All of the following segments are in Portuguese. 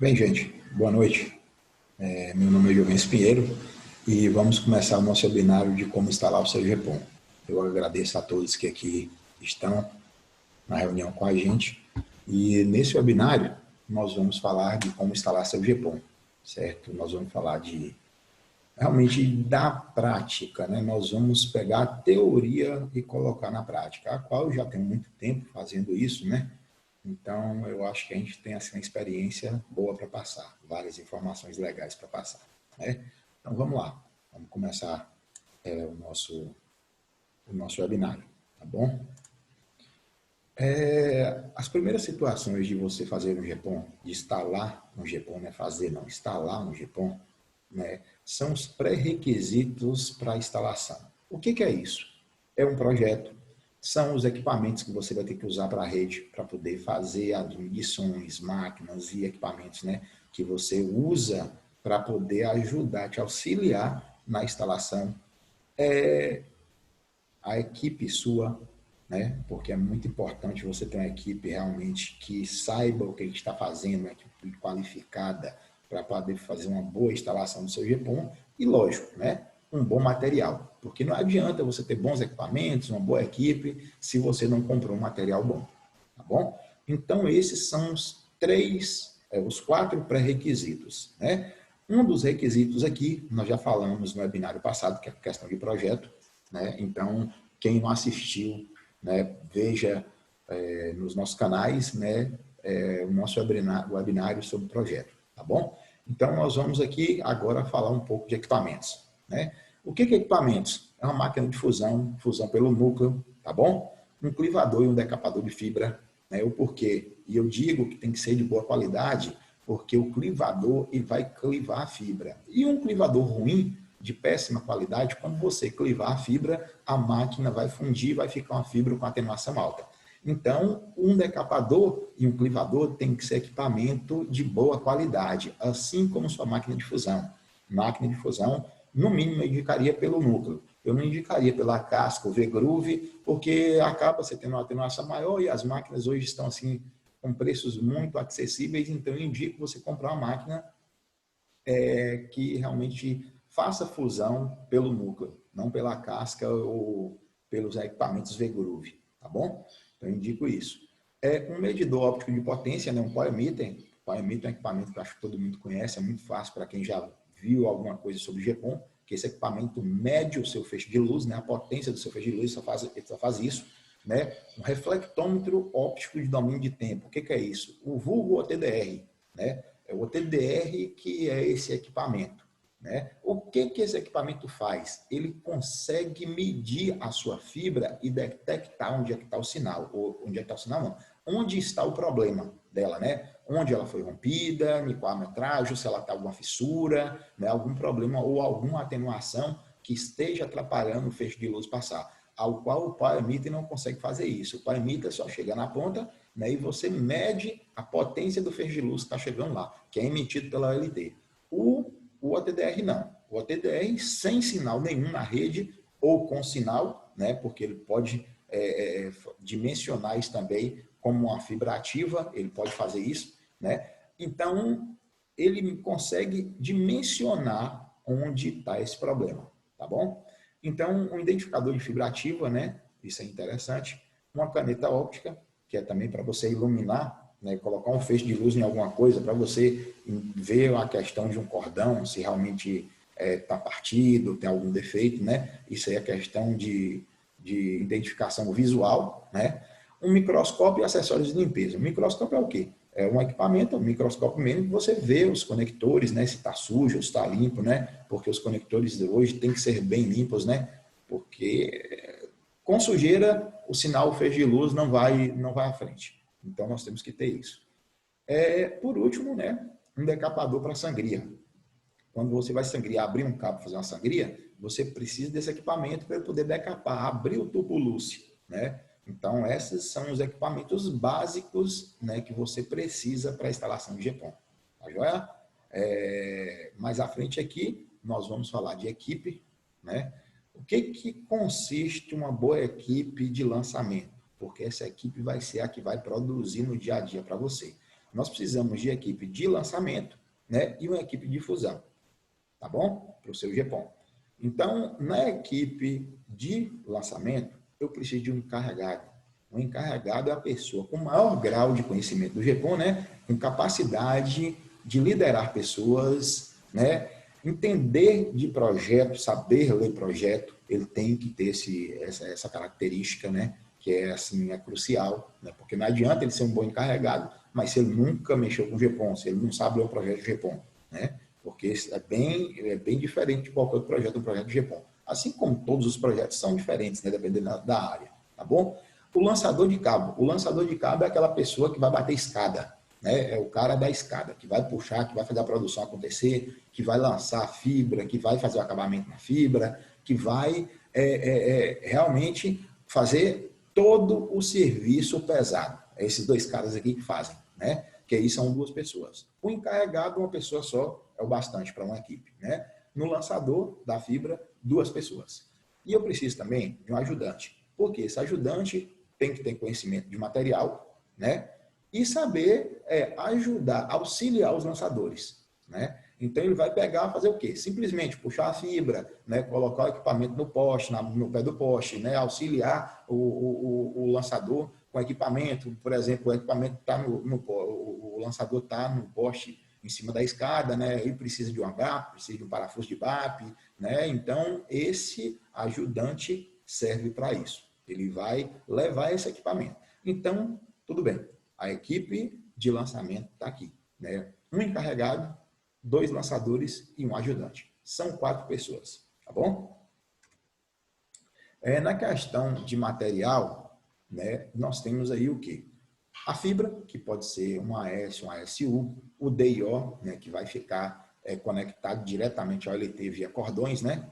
Bem, gente, boa noite. Meu nome é Jovencio Pinheiro e vamos começar o nosso webinário de como instalar o seu GPON. Eu agradeço a todos que aqui estão na reunião com a gente e nesse webinário nós vamos falar de como instalar seu GPON, certo? Nós vamos falar de realmente da prática, né? Nós vamos pegar a teoria e colocar na prática, a qual eu já tenho muito tempo fazendo isso, né? Então, eu acho que a gente tem assim, uma experiência boa para passar, várias informações legais para passar. Né? Então, vamos lá. Vamos começar o nosso webinário, tá bom? As primeiras situações de você fazer um GPON, de instalar um GPON, não é fazer não, instalar um GPON, né, são os pré-requisitos para a instalação. O que é isso? É um projeto, são os equipamentos que você vai ter que usar para a rede, para poder fazer as medições, máquinas e equipamentos, né, que você usa para poder ajudar, te auxiliar na instalação. A equipe sua, né? Porque é muito importante você ter uma equipe realmente que saiba o que está fazendo, uma equipe qualificada para poder fazer uma boa instalação do seu GPON e, lógico, né? Um bom material, porque não adianta você ter bons equipamentos, uma boa equipe, se você não comprou um material bom, tá bom? Então, esses são os quatro pré-requisitos, né? Um dos requisitos aqui, nós já falamos no webinário passado, que é a questão de projeto, né? Então, quem não assistiu, né, veja nos nossos canais, né, o nosso webinário sobre o projeto, tá bom? Então, nós vamos aqui agora falar um pouco de equipamentos, né? O que é equipamentos? É uma máquina de fusão, fusão pelo núcleo, tá bom? Um clivador e um decapador de fibra, né? O porquê? E eu digo que tem que ser de boa qualidade, porque o clivador ele vai clivar a fibra. E um clivador ruim, de péssima qualidade, quando você clivar a fibra, a máquina vai fundir, vai ficar uma fibra com atenuação alta. Então, um decapador e um clivador tem que ser equipamento de boa qualidade, assim como sua máquina de fusão. Máquina de fusão, no mínimo, eu indicaria pelo núcleo. Eu não indicaria pela casca, o V-Groove, porque acaba você tendo uma atenuação maior e as máquinas hoje estão assim com preços muito acessíveis, então eu indico você comprar uma máquina que realmente faça fusão pelo núcleo, não pela casca ou pelos equipamentos V-Groove, tá bom? Então, eu indico isso. Um medidor óptico de potência, né, um power meter. Power meter é um equipamento que eu acho que todo mundo conhece, é muito fácil para quem já viu alguma coisa sobre GPON, que esse equipamento mede o seu feixe de luz, né, a potência do seu feixe de luz, ele só faz isso. Né? Um reflectômetro óptico de domínio de tempo. O que é isso? O vulgo OTDR, né? É o OTDR que é esse equipamento. Né? O que esse equipamento faz? Ele consegue medir a sua fibra e detectar onde é que está o sinal. Ou onde é que está o sinal, não. Onde está o problema dela, né? Onde ela foi rompida, em qual a metragem, se ela está alguma fissura, né? Algum problema ou alguma atenuação que esteja atrapalhando o feixe de luz passar, ao qual o power meter não consegue fazer isso. O power meter só chega na ponta, né, e você mede a potência do feixe de luz que está chegando lá, que é emitido pela OLT. O OTDR não. O OTDR sem sinal nenhum na rede ou com sinal, né, porque ele pode dimensionar isso também como uma fibra ativa, ele pode fazer isso, né? Então, ele consegue dimensionar onde está esse problema, tá bom? Então, um identificador de fibra ativa, né? Isso é interessante. Uma caneta óptica, que é também para você iluminar, né? Colocar um feixe de luz em alguma coisa, para você ver a questão de um cordão, se realmente está partido, tem algum defeito, né? Isso aí é questão de identificação visual, né? Um microscópio e acessórios de limpeza. O microscópio é o quê? É um equipamento, um microscópio mesmo, que você vê os conectores, né? Se está sujo, se está limpo, né? Porque os conectores de hoje têm que ser bem limpos, né? Porque com sujeira o sinal feixe de luz não vai à frente. Então nós temos que ter isso. Por último, né? Um decapador para sangria. Quando você vai sangriar, abrir um cabo, fazer uma sangria, você precisa desse equipamento para poder decapar, abrir o tubo Lucy, né? Então, esses são os equipamentos básicos, né, que você precisa para a instalação de GPON. Tá joia? Mais à frente aqui, nós vamos falar de equipe, né? O que consiste uma boa equipe de lançamento? Porque essa equipe vai ser a que vai produzir no dia a dia para você. nós precisamos de equipe de lançamento, né, e uma equipe de fusão, tá bom? Para o seu GPON. Então, na equipe de lançamento, eu preciso de um encarregado. O encarregado é a pessoa com maior grau de conhecimento do GPON, né, com capacidade de liderar pessoas, né, entender de projeto, saber ler projeto, ele tem que ter essa característica, né, que é assim, é crucial, né, porque não adianta ele ser um bom encarregado, mas se ele nunca mexeu com GPON, se ele não sabe ler um projeto de GPON, né, porque é bem diferente de qualquer outro projeto, um projeto de GPON. Assim como todos os projetos são diferentes, né, dependendo da área, tá bom? O lançador de cabo. O lançador de cabo é aquela pessoa que vai bater escada, né? É o cara da escada, que vai puxar, que vai fazer a produção acontecer, que vai lançar a fibra, que vai fazer o acabamento na fibra, que vai realmente fazer todo o serviço pesado. É esses dois caras aqui que fazem, né? Que aí são duas pessoas. O encarregado, uma pessoa só, é o bastante para uma equipe, né? No lançador da fibra, duas pessoas. E eu preciso também de um ajudante, porque esse ajudante tem que ter conhecimento de material, né? E saber ajudar, auxiliar os lançadores, né? Então ele vai pegar, fazer o quê? Simplesmente puxar a fibra, né? Colocar o equipamento no poste, no pé do poste, né? Auxiliar o lançador com equipamento, por exemplo, o equipamento está o lançador está no poste em cima da escada, né? Ele precisa de um BAP, precisa de um parafuso de BAP, né? Então esse ajudante serve para isso. Ele vai levar esse equipamento. Então, tudo bem. A equipe de lançamento está aqui, né? Um encarregado, dois lançadores e um ajudante. São 4 pessoas, tá bom? Na questão de material, né, nós temos aí o quê? A fibra, que pode ser um AS, um ASU, o DIO, né, que vai ficar conectado diretamente ao LT via cordões, né?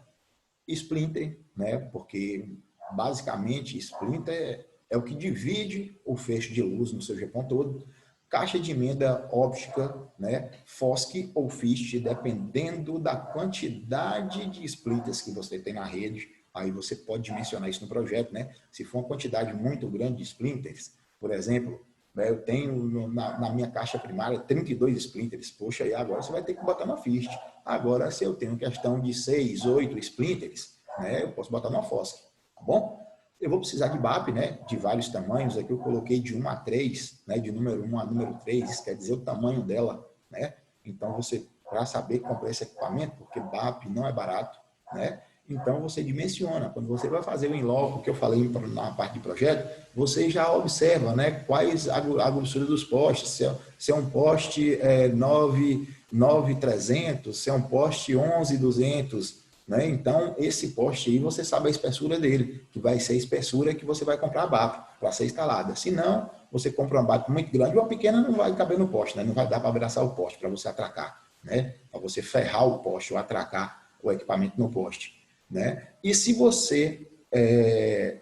Splinter, né, porque basicamente Splinter é o que divide o feixe de luz no seu GPON todo. Caixa de emenda óptica, né, FOSC ou FIST, dependendo da quantidade de splinters que você tem na rede, aí você pode dimensionar isso no projeto, né? Se for uma quantidade muito grande de splinters, por exemplo, né, eu tenho na minha caixa primária 32 splinters, poxa, e agora você vai ter que botar uma FIST. Agora, se eu tenho questão de 6, 8 splinters, né, eu posso botar uma FOSC, tá bom? Eu vou precisar de BAP, né, de vários tamanhos. Aqui eu coloquei de 1 a 3, né, de número 1 a número 3, quer dizer o tamanho dela, né? Então, você, para saber comprar esse equipamento, porque BAP não é barato, né? Então, você dimensiona. Quando você vai fazer o in-loco, que eu falei na parte de projeto, você já observa, né, quais a grossura dos postes, se é um poste 9.300, se é um poste 11.200, né? Então, esse poste aí, você sabe a espessura dele, que vai ser a espessura que você vai comprar a BAP para ser instalada. Se não, você compra uma BAP muito grande, uma pequena não vai caber no poste, né? Não vai dar para abraçar o poste, para você atracar, né? Para você ferrar o poste ou atracar o equipamento no poste, né? E se você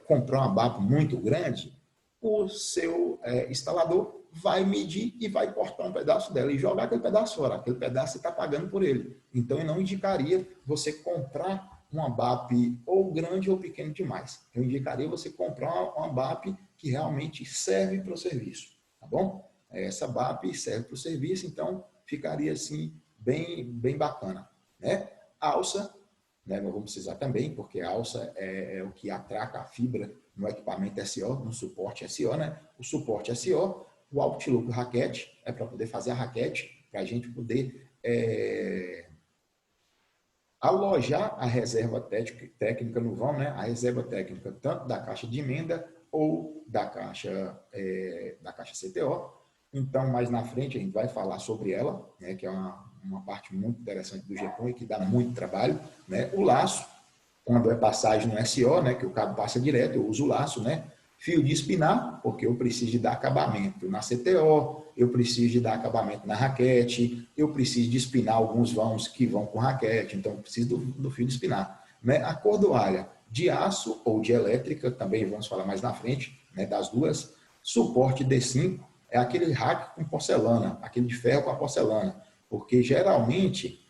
comprar uma BAP muito grande, o seu instalador vai medir e vai cortar um pedaço dela e jogar aquele pedaço fora. Aquele pedaço você está pagando por ele. Então, eu não indicaria você comprar uma BAP ou grande ou pequeno demais. Eu indicaria você comprar uma BAP que realmente serve para o serviço, tá bom? Essa BAP serve para o serviço, então ficaria assim bem bacana, né? Alça, né? Nós vamos precisar também, porque a alça é o que atraca a fibra no equipamento SO, no suporte SO, né? O suporte SO, o Outlook raquete, é para poder fazer a raquete, para a gente poder alojar a reserva técnica no vão, né? A reserva técnica tanto da caixa de emenda ou da caixa CTO. Então, mais na frente a gente vai falar sobre ela, né? Que é uma parte muito interessante do GPON e que dá muito trabalho, né? O laço, quando é passagem no SO, né, que o cabo passa direto, eu uso o laço, né? Fio de espinar, porque eu preciso de dar acabamento na CTO, eu preciso de dar acabamento na raquete, eu preciso de espinar alguns vãos que vão com raquete, então eu preciso do fio de espinar, né? A cordoalha de aço ou de elétrica, também vamos falar mais na frente, né, das duas. Suporte D5 é aquele rack com porcelana, aquele de ferro com a porcelana, porque geralmente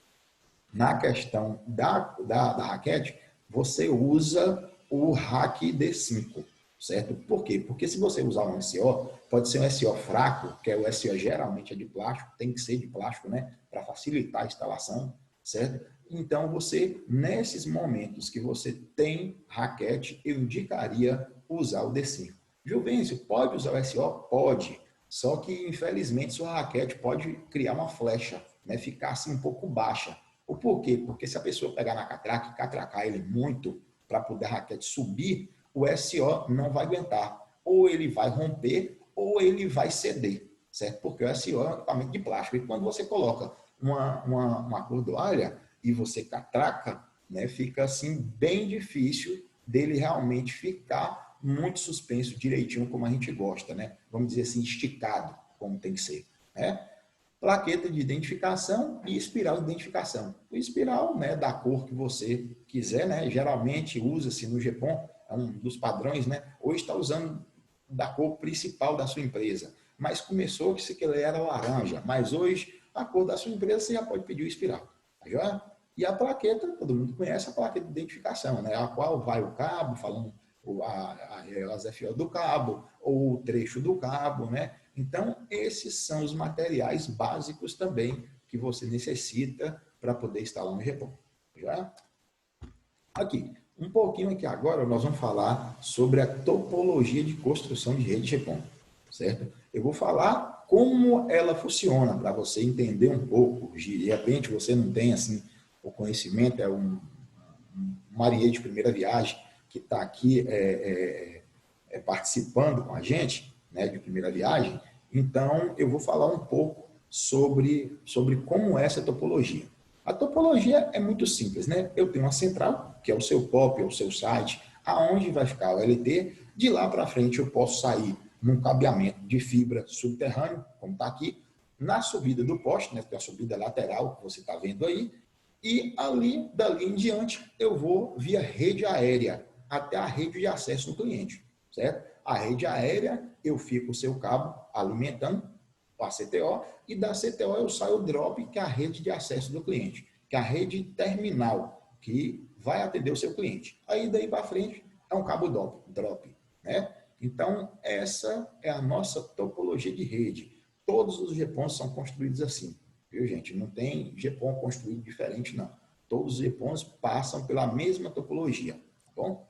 na questão da raquete, você usa o rack D5. certo? Por quê? Porque se você usar um SO, pode ser um SO fraco, que é o SO geralmente é de plástico, tem que ser de plástico, né? Para facilitar a instalação, certo? Então, você, nesses momentos que você tem raquete, eu indicaria usar o D5. Juvencio, pode usar o SO? Pode. Só que, infelizmente, sua raquete pode criar uma flecha, né? Ficar assim um pouco baixa. O porquê? Porque se a pessoa pegar na catraca e catracar ele muito para poder a raquete subir, o SO não vai aguentar. Ou ele vai romper, ou ele vai ceder, certo? Porque o SO é um equipamento de plástico. E quando você coloca uma cordoalha e você catraca, né, fica assim bem difícil dele realmente ficar muito suspenso direitinho como a gente gosta, né? Vamos dizer assim, esticado, como tem que ser, né? Plaqueta de identificação e espiral de identificação. O espiral, né, da cor que você quiser, né, geralmente usa-se no GEPON, é um dos padrões, né, hoje está usando da cor principal da sua empresa, mas começou que ele era laranja, mas hoje a cor da sua empresa você já pode pedir o espiral, tá joia? E a plaqueta, todo mundo conhece a plaqueta de identificação, né, a qual vai o cabo, falando as FO do cabo, ou o trecho do cabo, né? Então, esses são os materiais básicos também que você necessita para poder instalar um GEPON. Já? Aqui, um pouquinho aqui agora, nós vamos falar sobre a topologia de construção de rede GEPON, certo? Eu vou falar como ela funciona, para você entender um pouco. De repente, você não tem, assim, o conhecimento, é um marinheiro de primeira viagem que está aqui participando com a gente, né, de primeira viagem. Então, eu vou falar um pouco sobre como é essa topologia. A topologia é muito simples, né? Eu tenho uma central, que é o seu POP, é o seu site, aonde vai ficar o LT. De lá para frente, eu posso sair num cabeamento de fibra subterrâneo, como está aqui, na subida do poste, né? Que é a subida lateral que você está vendo aí, e ali, dali em diante, eu vou via rede aérea até a rede de acesso do cliente, certo? A rede aérea, eu fico o seu cabo alimentando a CTO, e da CTO eu saio o drop, que é a rede de acesso do cliente, que é a rede terminal, que vai atender o seu cliente. Aí, daí para frente, é um cabo drop, né? Então, essa é a nossa topologia de rede. Todos os GPONs são construídos assim. Viu, gente? Não tem GPON construído diferente, não. Todos os GPONs passam pela mesma topologia, tá bom?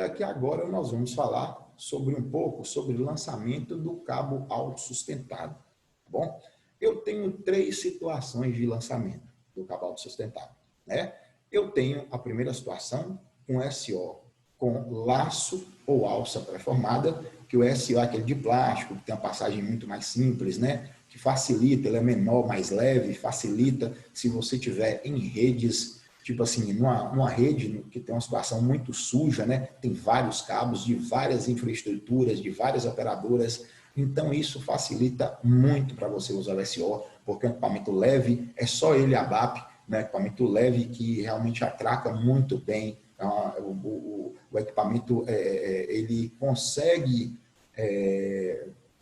Aqui agora nós vamos falar sobre um pouco sobre o lançamento do cabo autossustentado, tá bom? Eu tenho 3 situações de lançamento do cabo autossustentado, né? Eu tenho a primeira situação com SO com laço ou alça pré-formada, que o SO é aquele de plástico, que tem uma passagem muito mais simples, né? Que facilita, ele é menor, mais leve, facilita se você tiver em redes, tipo assim, numa rede que tem uma situação muito suja, né? Tem vários cabos de várias infraestruturas, de várias operadoras, então isso facilita muito para você usar o SO, porque é um equipamento leve, é só ele ABAP, né? Equipamento leve que realmente atraca muito bem. O equipamento ele consegue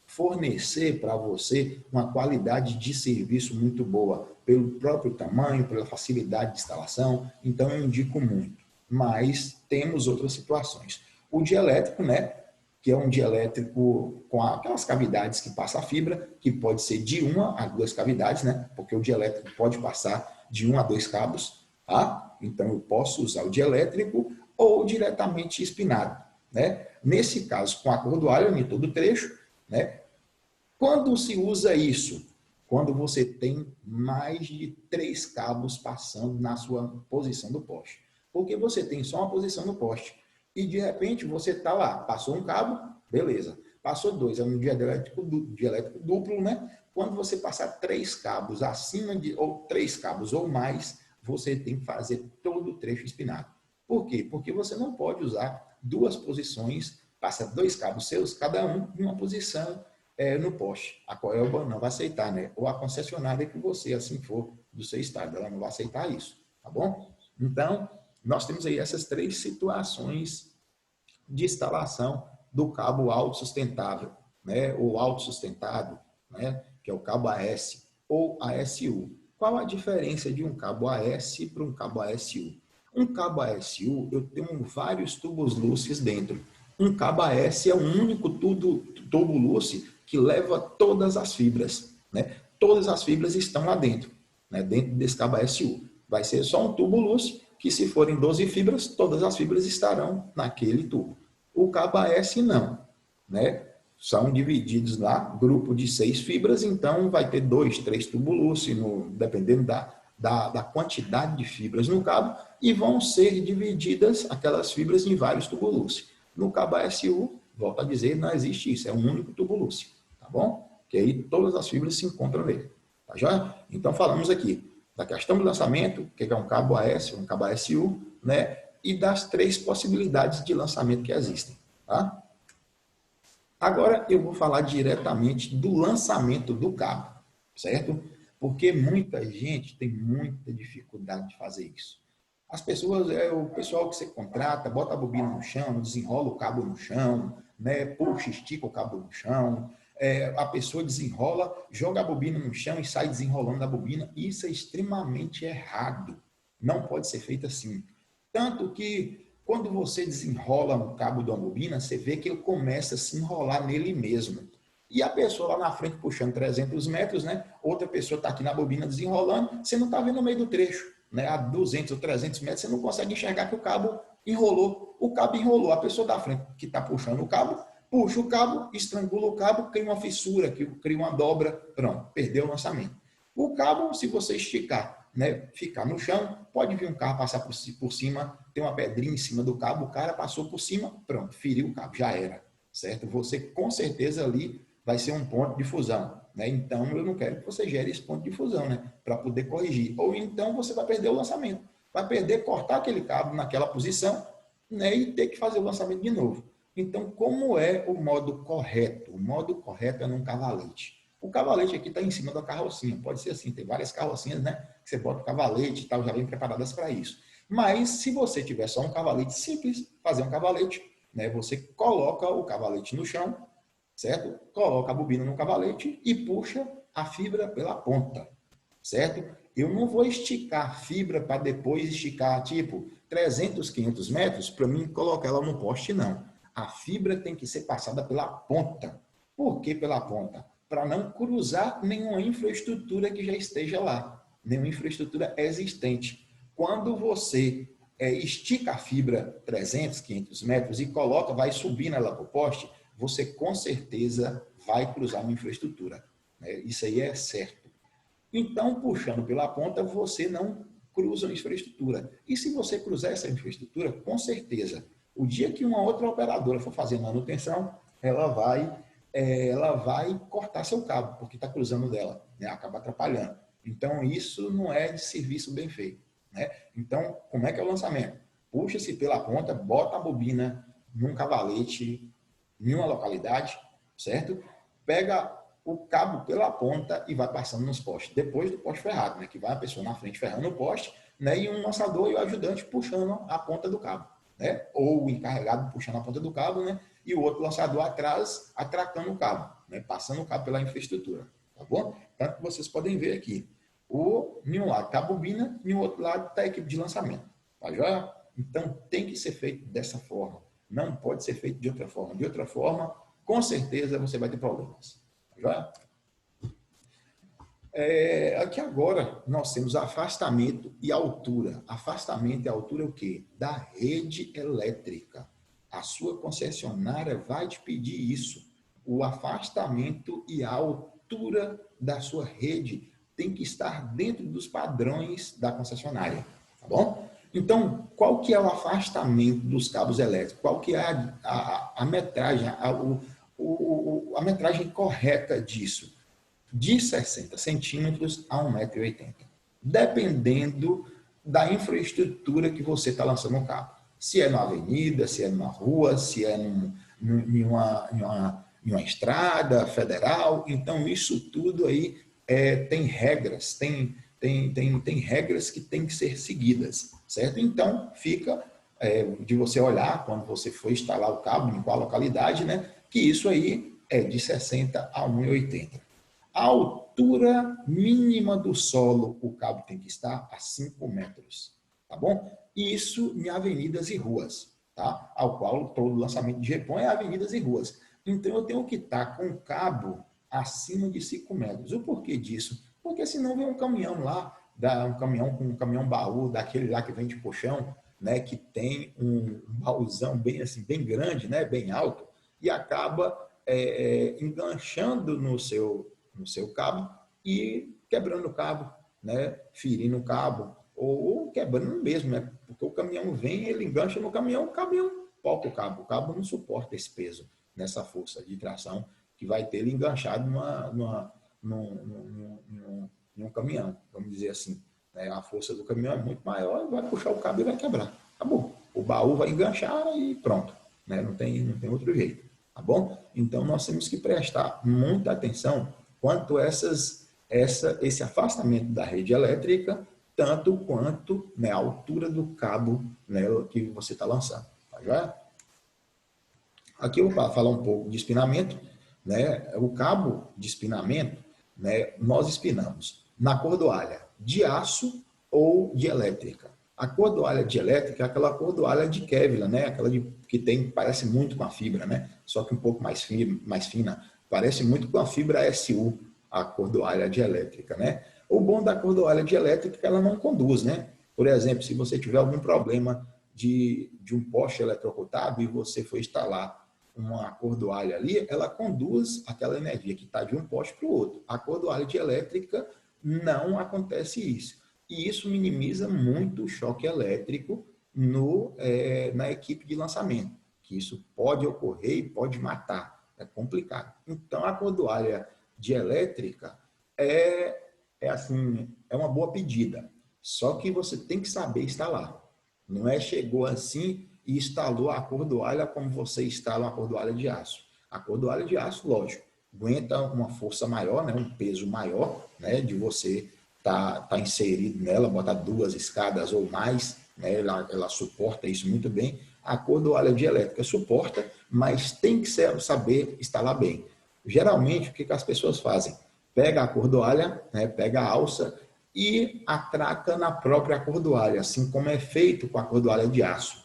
fornecer para você uma qualidade de serviço muito boa, pelo próprio tamanho, pela facilidade de instalação, então eu indico muito. Mas temos outras situações. O dielétrico, né, que é um dielétrico com aquelas cavidades que passa a fibra, que pode ser de 1 a 2 cavidades, né, porque o dielétrico pode passar de 1 a 2 cabos, tá? Então eu posso usar o dielétrico ou diretamente espinado, né? Nesse caso, com a cordoalha em todo o trecho, né? Quando se usa isso? Quando você tem mais de 3 cabos passando na sua posição do poste. Porque você tem só uma posição no poste. E de repente você está lá, passou um cabo, beleza. Passou 2, é um dielétrico duplo, né? Quando você passar 3 cabos acima de, ou 3 cabos ou mais, você tem que fazer todo o trecho espinado. Por quê? Porque você não pode usar 2 posições, passa 2 cabos seus, cada um em uma posição no poste. A Coelba não vai aceitar, né? Ou a concessionária que você, assim for, do seu estado, ela não vai aceitar isso, tá bom? Então, nós temos aí essas 3 situações de instalação do cabo autossustentável, né? Ou autossustentado, né? Que é o cabo AS ou ASU. Qual a diferença de um cabo AS para um cabo ASU? Um cabo ASU, eu tenho vários tubos Lucis dentro. Um cabo AS é o único tubo Lucis que leva todas as fibras, né? Todas as fibras estão lá dentro, né? Dentro desse cabo ASU. Vai ser só um tubo Lucis, que se forem 12 fibras, todas as fibras estarão naquele tubo. O cabo AS não, né? São divididos lá, grupo de 6 fibras, então vai ter 2, 3 tubos Lucis, dependendo da quantidade de fibras no cabo, e vão ser divididas aquelas fibras em vários tubos Lucis. No cabo ASU, volto a dizer, não existe isso, é um único tubo Lucis, tá bom? Que aí todas as fibras se encontram nele, tá já? Então falamos aqui da questão do lançamento, o que é um cabo AS, um cabo ASU, né? E das 3 possibilidades de lançamento que existem, tá? Agora eu vou falar diretamente do lançamento do cabo, certo? Porque muita gente tem muita dificuldade de fazer isso. As pessoas, o pessoal que você contrata, bota a bobina no chão, desenrola o cabo no chão, né? Puxa, estica o cabo no chão, a pessoa desenrola, joga a bobina no chão e sai desenrolando a bobina. Isso é extremamente errado. Não pode ser feito assim. Tanto que quando você desenrola um cabo de uma bobina, você vê que ele começa a se enrolar nele mesmo. E a pessoa lá na frente puxando 300 metros, né? Outra pessoa está aqui na bobina desenrolando, você não está vendo no meio do trecho, né? A 200 ou 300 metros, você não consegue enxergar que o cabo enrolou. O cabo enrolou. A pessoa da frente que está puxando o cabo, puxa o cabo, estrangula o cabo, cria uma fissura, cria uma dobra, pronto, perdeu o lançamento. O cabo, se você esticar, né, ficar no chão, pode vir um carro passar por cima, tem uma pedrinha em cima do cabo, o cara passou por cima, pronto, feriu o cabo, já era, certo? Você com certeza ali vai ser um ponto de fusão, né? Então eu não quero que você gere esse ponto de fusão, né, para poder corrigir. Ou então você vai perder o lançamento, vai perder, cortar aquele cabo naquela posição, né, e ter que fazer o lançamento de novo. Então, como é o modo correto? O modo correto é num cavalete. O cavalete aqui está em cima da carrocinha. Pode ser assim, tem várias carrocinhas, né? Que você bota o cavalete e tal, já vem preparadas para isso. Mas, se você tiver só um cavalete simples, fazer um cavalete, né? Você coloca o cavalete no chão, certo? Coloca a bobina no cavalete e puxa a fibra pela ponta, certo? Eu não vou esticar a fibra para depois esticar, tipo, 300, 500 metros para mim colocar ela no poste, não. A fibra tem que ser passada pela ponta. Por que pela ponta? Para não cruzar nenhuma infraestrutura que já esteja lá, nenhuma infraestrutura existente. Quando você estica a fibra 300, 500 metros e coloca, vai subindo ela para o poste, você com certeza vai cruzar uma infraestrutura. Isso aí é certo. Então, puxando pela ponta, você não cruza a infraestrutura. E se você cruzar essa infraestrutura, com certeza, o dia que uma outra operadora for fazer manutenção, ela vai cortar seu cabo, porque está cruzando dela, né? Acaba atrapalhando. Então, isso não é de serviço bem feito, né? Então, como é que é o lançamento? Puxa-se pela ponta, bota a bobina num cavalete, em uma localidade, certo? Pega o cabo pela ponta e vai passando nos postes. Depois do poste ferrado, né? Que vai a pessoa na frente ferrando o poste, né? E um lançador e o ajudante puxando a ponta do cabo, né? Ou o encarregado puxando a ponta do cabo, né? E o outro lançador atrás atracando o cabo, né? Passando o cabo pela infraestrutura, tá bom? Tanto que vocês podem ver aqui. Em um lado está a bobina, e no outro lado está a equipe de lançamento. Tá joia? Então tem que ser feito dessa forma. Não pode ser feito de outra forma. De outra forma, com certeza você vai ter problemas. Tá joia? Aqui agora nós temos afastamento e altura. Afastamento e altura é o quê? Da rede elétrica. A sua concessionária vai te pedir isso. O afastamento e a altura da sua rede tem que estar dentro dos padrões da concessionária, tá bom? Então, qual que é o afastamento dos cabos elétricos? Qual que é a metragem, a metragem correta disso? De 60 centímetros a 1,80 m, dependendo da infraestrutura que você está lançando o cabo. Se é numa avenida, se é numa rua, se é em uma estrada federal. Então, isso tudo aí tem regras, tem regras que têm que ser seguidas, certo? Então, fica de você olhar, quando você for instalar o cabo, em qual localidade, né? Que isso aí é de 60 a 1,80 m. A altura mínima do solo, o cabo tem que estar a 5 metros. tá bom? Isso em avenidas e ruas, tá? Ao qual todo lançamento de GEPON é avenidas e ruas. Então, eu tenho que estar com o cabo acima de 5 metros. O porquê disso? Porque senão vem um caminhão lá, um caminhão com um caminhão baú, daquele lá que vem de colchão, né, que tem um baúzão bem assim, bem grande, né, bem alto, e acaba enganchando no seu cabo e quebrando o cabo, né, ferindo o cabo, ou quebrando mesmo, né, porque o caminhão vem, ele engancha no caminhão, o caminhão poca o cabo não suporta esse peso, nessa força de tração que vai ter ele enganchado em um caminhão, vamos dizer assim. Né? A força do caminhão é muito maior, vai puxar o cabo e vai quebrar. Acabou. O baú vai enganchar e pronto. Né? Não tem outro jeito. Tá bom? Então, nós temos que prestar muita atenção quanto a esse afastamento da rede elétrica, tanto quanto, né, a altura do cabo, né, que você está lançando. Tá já? Aqui eu vou falar um pouco de espinamento. Né? O cabo de espinamento, né, nós espinamos na cordoalha de aço ou de elétrica. A cordoalha de elétrica é aquela cordoalha de Kevlar, né? Aquela que parece muito com a fibra, né? Só que um pouco mais fina. Parece muito com a fibra SU, a cordoalha de elétrica, né? O bom da cordoalha de elétrica é que ela não conduz, né? Por exemplo, se você tiver algum problema de um poste eletrocutado e você for instalar uma cordoalha ali, ela conduz aquela energia que está de um poste para o outro. A cordoalha de elétrica não acontece isso. E isso minimiza muito o choque elétrico na equipe de lançamento, que isso pode ocorrer e pode matar. É complicado. Então, a cordoalha de elétrica assim, é uma boa pedida. Só que você tem que saber instalar. Não é chegou assim e instalou a cordoalha como você instala uma cordoalha de aço. A cordoalha de aço, lógico, aguenta uma força maior, né, um peso maior, né, de você tá inserido nela, botar 2 escadas ou mais, né, ela suporta isso muito bem. A cordoalha de elétrica suporta, mas tem que saber instalar bem. Geralmente, o que as pessoas fazem? Pega a cordoalha, né, pega a alça e atraca na própria cordoalha, assim como é feito com a cordoalha de aço.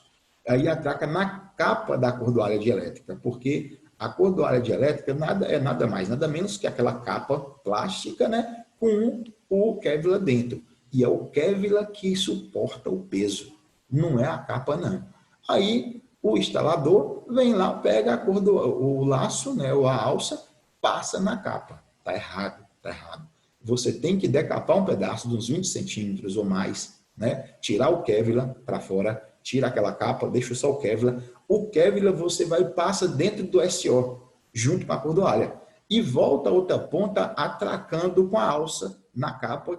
Aí atraca na capa da cordoalha de elétrica, porque a cordoalha de elétrica é nada mais, nada menos que aquela capa plástica, né, com o Kevlar dentro. E é o Kevlar que suporta o peso, não é a capa, não. Aí o instalador vem lá, pega o laço, né, ou a alça, passa na capa. Tá errado, tá errado. Você tem que decapar um pedaço de uns 20 centímetros ou mais, né? Tirar o Kevlar para fora, tira aquela capa, deixa só o Kevlar. O Kevlar você vai e passa dentro do SO, junto com a cordoalha. E volta a outra ponta atracando com a alça na capa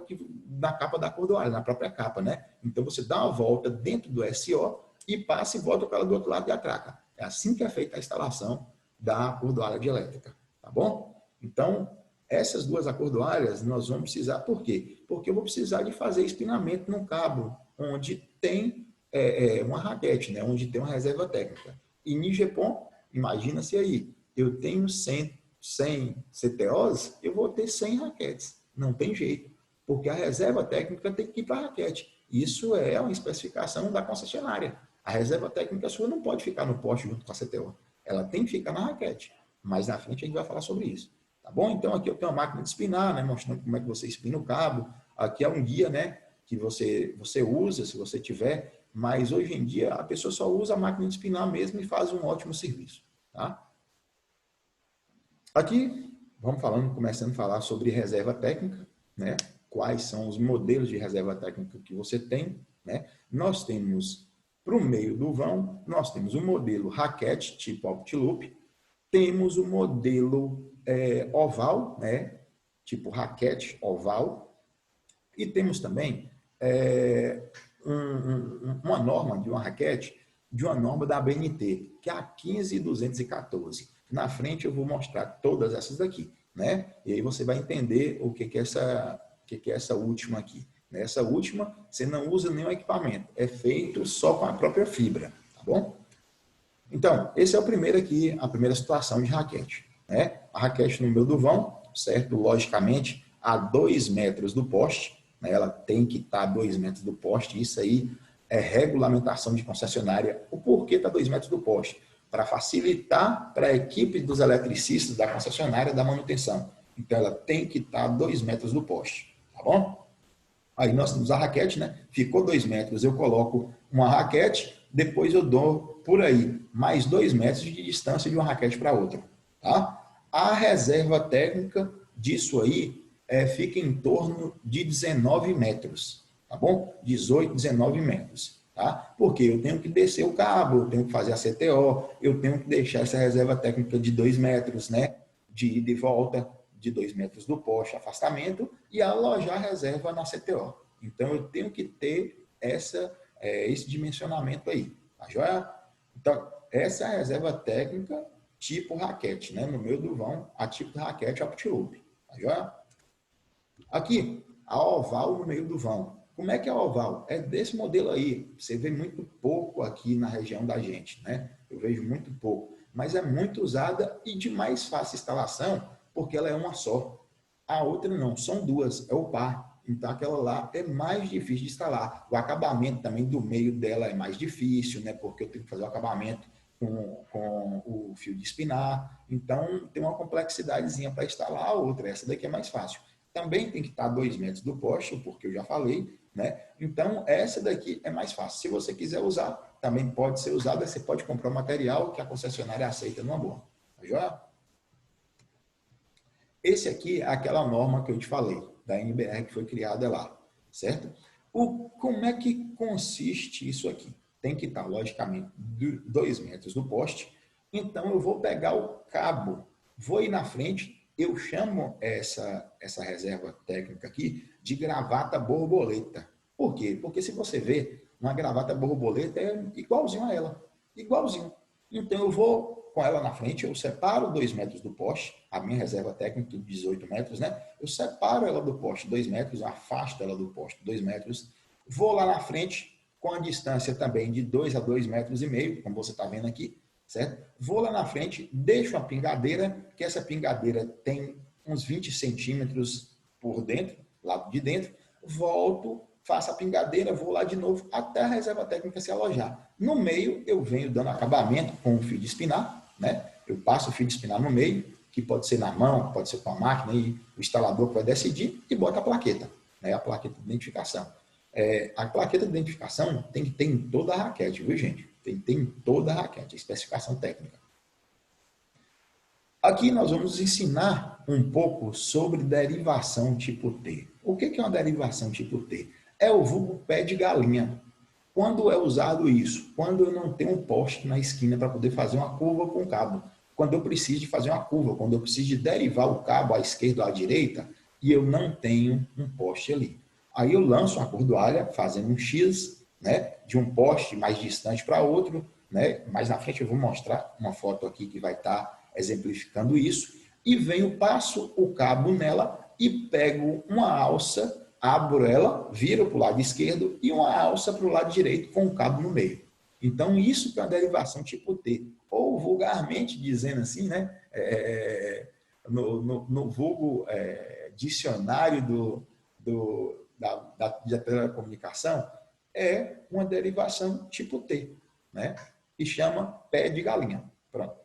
da cordoalha, na própria capa, né? Então você dá uma volta dentro do SO e passa e volta para do outro lado e atraca. É assim que é feita a instalação da cordoalha de elétrica, tá bom? Então, essas 2 acordoalhas nós vamos precisar, por quê? Porque eu vou precisar de fazer espinamento num cabo onde tem uma raquete, né? Onde tem uma reserva técnica. E em GEPON, imagina-se aí, eu tenho 100 CTOs, eu vou ter 100 raquetes. Não tem jeito, porque a reserva técnica tem que ir para a raquete. Isso é uma especificação da concessionária. A reserva técnica sua não pode ficar no poste junto com a CTO. Ela tem que ficar na raquete. Mas na frente a gente vai falar sobre isso. Tá bom? Então, aqui eu tenho uma máquina de espinar, né, mostrando como é que você espina o cabo. Aqui é um guia, né, que você usa, se você tiver, mas hoje em dia a pessoa só usa a máquina de espinar mesmo e faz um ótimo serviço. Tá? Aqui, começando a falar sobre reserva técnica, né? Quais são os modelos de reserva técnica que você tem, né? Nós temos, para o meio do vão, nós temos o modelo raquete, tipo Optiloop, temos o modelo oval, né? Tipo raquete oval, e temos também uma norma de uma raquete, de uma norma da ABNT, que é a 15214. Na frente eu vou mostrar todas essas daqui, né? E aí você vai entender o que é essa última aqui. Nessa última, você não usa nenhum equipamento, é feito só com a própria fibra, tá bom? Então, esse é o primeiro aqui, a primeira situação de raquete, né? A raquete no meio do vão, certo? Logicamente, a 2 metros do poste, né? Ela tem que estar a 2 metros do poste, isso aí é regulamentação de concessionária. O porquê está 2 metros do poste? Para facilitar para a equipe dos eletricistas da concessionária da manutenção. Então, ela tem que estar 2 metros do poste, tá bom? Aí nós temos a raquete, né? Ficou 2 metros, eu coloco uma raquete, depois eu dou por aí mais 2 metros de distância de uma raquete para outra, tá? A reserva técnica disso aí fica em torno de 19 metros, tá bom? 18, 19 metros, tá? Porque eu tenho que descer o cabo, eu tenho que fazer a CTO, eu tenho que deixar essa reserva técnica de 2 metros, né? De ida e volta, de 2 metros do poste, afastamento, e alojar a reserva na CTO. Então, eu tenho que ter esse dimensionamento aí, tá joia? Então, essa é a reserva técnica tipo raquete, né? No meio do vão, a tipo raquete OptiLoop, tá joia? Aqui, a oval no meio do vão. Como é que é a oval? É desse modelo aí. Você vê muito pouco aqui na região da gente, né? Eu vejo muito pouco. Mas é muito usada e de mais fácil instalação, porque ela é uma só. A outra não, são duas, é o par. Então aquela lá é mais difícil de instalar. O acabamento também do meio dela é mais difícil, né? Porque eu tenho que fazer o acabamento com o fio de espinar. Então tem uma complexidadezinha para instalar a outra. Essa daqui é mais fácil. Também tem que estar 2 metros do poste, porque eu já falei, né? Então essa daqui é mais fácil. Se você quiser usar, também pode ser usada. Você pode comprar o material que a concessionária aceita numa boa. Tá joia? Esse aqui é aquela norma que eu te falei, da NBR que foi criada lá, certo? Como é que consiste isso aqui? Tem que estar, logicamente, 2 metros do poste. Então, eu vou pegar o cabo, vou ir na frente, eu chamo essa reserva técnica aqui de gravata borboleta. Por quê? Porque se você ver, uma gravata borboleta é igualzinho a ela, igualzinho. Então, eu vou com ela na frente, eu separo 2 metros do poste, a minha reserva técnica de 18 metros, né? Eu separo ela do poste 2 metros, afasto ela do poste 2 metros, vou lá na frente com a distância também de 2 a 2 metros e meio, como você está vendo aqui, certo? Vou lá na frente, deixo a pingadeira, que essa pingadeira tem uns 20 centímetros por dentro, lado de dentro, volto, faço a pingadeira, vou lá de novo até a reserva técnica se alojar. No meio, eu venho dando acabamento com o fio de espinar, né? Eu passo o fio de espinar no meio, que pode ser na mão, pode ser com a máquina, e o instalador que vai decidir, e bota a plaqueta, né? A plaqueta de identificação. A plaqueta de identificação tem que ter em toda a raquete, viu, gente? Tem que ter em toda a raquete, a especificação técnica. Aqui nós vamos ensinar um pouco sobre derivação tipo T. O que é uma derivação tipo T? É o vulgo pé de galinha. Quando é usado isso? Quando eu não tenho um poste na esquina para poder fazer uma curva com o cabo. Quando eu preciso de fazer uma curva, quando eu preciso de derivar o cabo à esquerda ou à direita e eu não tenho um poste ali. Aí eu lanço uma cordoalha fazendo um X, né, de um poste mais distante para outro, né? Mais na frente eu vou mostrar uma foto aqui que vai estar exemplificando isso, e venho, passo o cabo nela e pego uma alça, abro ela, viro para o lado esquerdo e uma alça para o lado direito com o cabo no meio. Então, isso é uma derivação tipo T. Ou, vulgarmente dizendo assim, né, no vulgo dicionário da telecomunicação, é uma derivação tipo T, né, que chama pé de galinha. Pronto.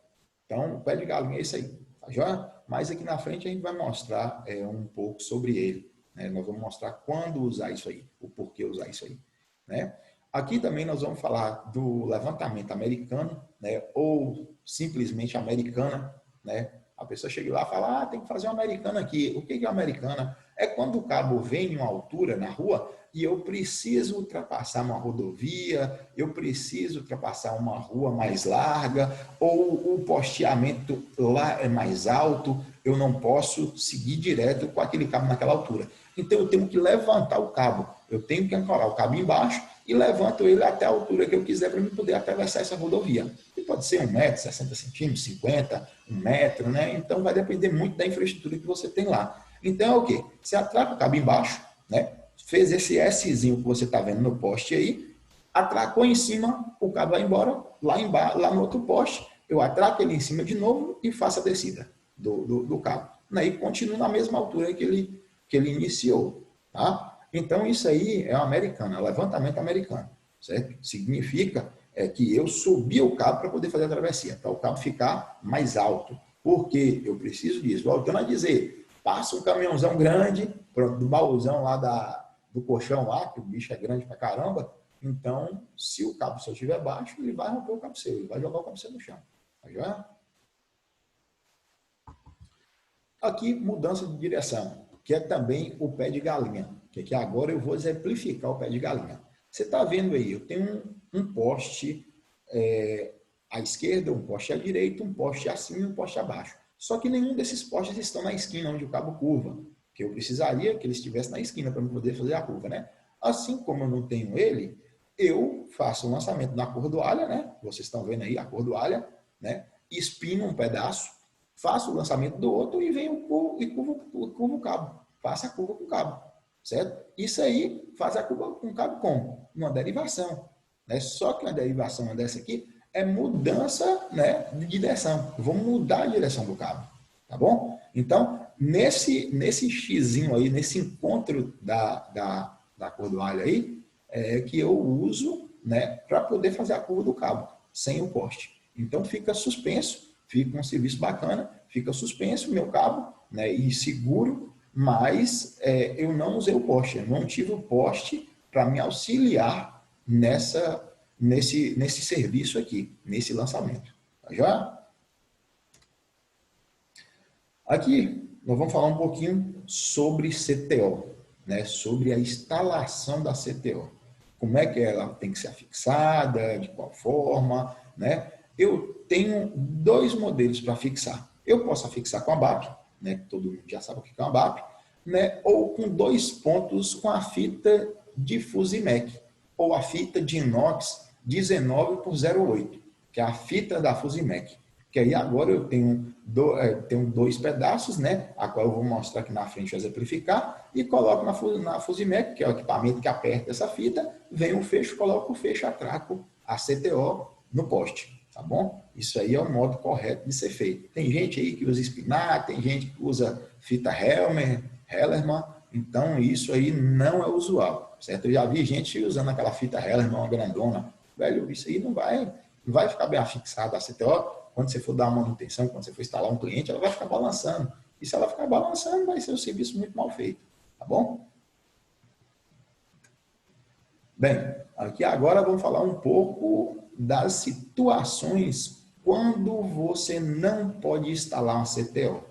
Então, o pé de galinha é isso aí, tá joia? Mas aqui na frente a gente vai mostrar um pouco sobre ele, né? Nós vamos mostrar quando usar isso aí, o porquê usar isso aí, né? Aqui também nós vamos falar do levantamento americano, né? Ou simplesmente americana, né? A pessoa chega lá e fala, tem que fazer uma americana aqui. O que é uma americana? É quando o cabo vem em uma altura na rua e eu preciso ultrapassar uma rodovia, eu preciso ultrapassar uma rua mais larga, ou o posteamento lá é mais alto, eu não posso seguir direto com aquele cabo naquela altura. Então eu tenho que levantar o cabo, eu tenho que ancorar o cabo embaixo e levanto ele até a altura que eu quiser para eu poder atravessar essa rodovia. E pode ser 1 metro, 60 centímetros, 50, 1 metro, né? Então vai depender muito da infraestrutura que você tem lá. Então é o quê? Você atraca o cabo embaixo, né? Fez esse Szinho que você está vendo no poste aí, atracou em cima, o cabo vai embora, lá no outro poste, eu atraco ele em cima de novo e faço a descida do cabo. Aí continua na mesma altura que ele iniciou, tá? Então isso aí é o americano, é o levantamento americano. certo? Significa que eu subi o cabo para poder fazer a travessia, para o cabo ficar mais alto. Por que eu preciso disso? Voltando a dizer, passa um caminhãozão grande, pronto, do baúzão lá do colchão lá, que o bicho é grande pra caramba, então, se o cabo seu estiver baixo, ele vai romper o cabo seu, ele vai jogar o cabo seu no chão. Tá joia? Aqui, mudança de direção, que é também o pé de galinha, que aqui agora eu vou exemplificar o pé de galinha. Você está vendo aí, eu tenho um poste à esquerda, um poste à direita, um poste acima e um poste abaixo. Só que nenhum desses postes estão na esquina onde o cabo curva, que eu precisaria que ele estivesse na esquina para eu poder fazer a curva, né? Assim como eu não tenho ele, eu faço o lançamento na cordoalha, né? Vocês estão vendo aí a cordoalha, né? Espino um pedaço, faço o lançamento do outro e venho e curvo o cabo. Faço a curva com o cabo, certo? Isso aí faz a curva com o cabo como? Uma derivação, né? Só que uma derivação dessa aqui é mudança, né, de direção. Eu vou mudar a direção do cabo, tá bom? Então, nesse xizinho aí, nesse encontro da cordoalha aí, é que eu uso, né, para poder fazer a curva do cabo, sem o poste. Então, fica suspenso, fica um serviço bacana, fica suspenso o meu cabo, né, e seguro, mas eu não usei o poste, eu não tive o poste para me auxiliar nesse serviço aqui, nesse lançamento. Tá já? Aqui, nós vamos falar um pouquinho sobre CTO, né? Sobre a instalação da CTO. Como é que ela tem que ser afixada, de qual forma, né? Eu tenho dois modelos para fixar. Eu posso afixar com a BAP, né? Todo mundo já sabe o que é uma BAP, né? Ou com 2 pontos com a fita de Fusimec, ou a fita de inox 19 por 08, que é a fita da Fusimec. Que aí agora eu tenho 2 pedaços, né? A qual eu vou mostrar aqui na frente, exemplificar, e coloco na Fusimec, que é o equipamento que aperta essa fita, vem o fecho, coloco o fecho, atraco a CTO no poste, tá bom? Isso aí é o modo correto de ser feito. Tem gente aí que usa espinar, tem gente que usa fita Hellerman, então isso aí não é usual, certo? Eu já vi gente usando aquela fita Hellerman, uma grandona. Velho, isso aí não vai ficar bem afixado a CTO. Quando você for dar uma manutenção, quando você for instalar um cliente, ela vai ficar balançando. E se ela ficar balançando, vai ser um serviço muito mal feito. Tá bom? Bem, aqui agora vamos falar um pouco das situações quando você não pode instalar uma CTO.